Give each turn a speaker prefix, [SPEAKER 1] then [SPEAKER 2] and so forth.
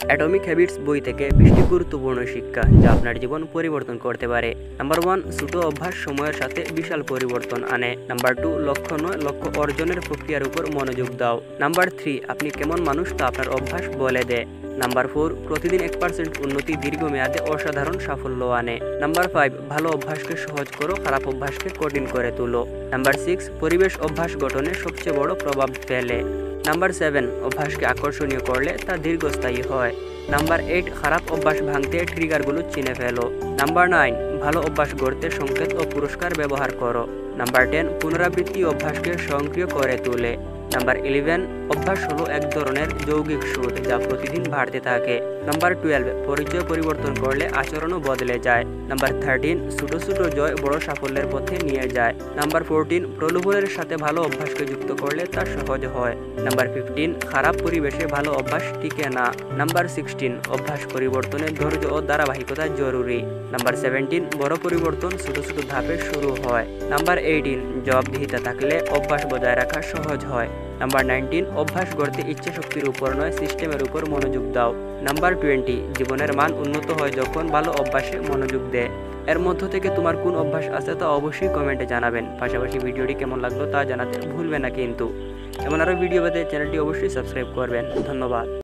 [SPEAKER 1] Atomic habits বই থেকে 20টি গুরুত্বপূর্ণ শিক্ষা যা আপনার জীবন পরিবর্তন করতে পারে। নাম্বার 1, ছোট অভ্যাস সময়ের সাথে বিশাল পরিবর্তন আনে। নাম্বার 2, লক্ষ্য নয় লক্ষ্য অর্জনের প্রক্রিয়ার উপর মনোযোগ দাও। নাম্বার 3, আপনি কেমন মানুষ তা আপনার অভ্যাস বলে দেয়। নাম্বার 4, প্রতিদিন 1% উন্নতি দীর্ঘমেয়াদে অসাধারণ সাফল্য আনে। নাম্বার 5, ভালো অভ্যাসকে সহজ করো, খারাপ অভ্যাসকে কঠিন করে তুলো। নাম্বার 6, পরিবেশ অভ্যাস গঠনে সবচেয়ে বড় প্রভাব ফেলে। নাম্বার 7, অভ্যাসকে আকর্ষণীয় করলে তা দীর্ঘস্থায়ী হয়। নাম্বার 8, খারাপ অভ্যাস ভাঙতে ট্রিগারগুলো চিনে ফেলো। নাম্বার 9, ভালো অভ্যাস গড়তে সংকেত ও পুরস্কার ব্যবহার করো। নাম্বার 10, পুনরাবৃত্তি অভ্যাসকে সক্রিয় করে তোলে। নাম্বার 11, অভ্যাস হলো এক ধরনের যৌগিক সুদ যা প্রতিদিন বাড়তে থাকে। নাম্বার 12, পরিচয় পরিবর্তন করলে আচরণও বদলে যায়। নাম্বার 13, ছোট ছোট জয় বড় সাফল্যের পথে নিয়ে যায়। নাম্বার 14, প্রলোভনের সাথে ভালো অভ্যাসকে যুক্ত করলে তা সহজ হয়। নাম্বার 15, খারাপ পরিবেশে ভালো অভ্যাস টিকে না। নাম্বার 16, অভ্যাস পরিবর্তনে ধৈর্য ও ধারাবাহিকতা জরুরি। নাম্বার 17, বড় পরিবর্তন ছোট ছোট ধাপে শুরু হয়। নাম্বার 18, জবাবদিহিতা থাকলে অভ্যাস বজায় রাখা সহজ হয়। নাম্বার 19, অভ্যাস গড়তে ইচ্ছা শক্তির উপর নয় সিস্টেমের উপর মনোযোগ দাও। নাম্বার 20, জীবনের মান উন্নত হয় যখন ভালো অভ্যাসে মনোযোগ দেয়। এর মধ্য থেকে তোমার কোন অভ্যাস আছে তা অবশ্যই কমেন্টে জানাবেন। পাশাপাশি ভিডিওটি কেমন লাগলো তা জানাতে ভুলবেন না কিন্তু। এমন আরও ভিডিও পেতে চ্যানেলটি অবশ্যই সাবস্ক্রাইব করবেন। ধন্যবাদ।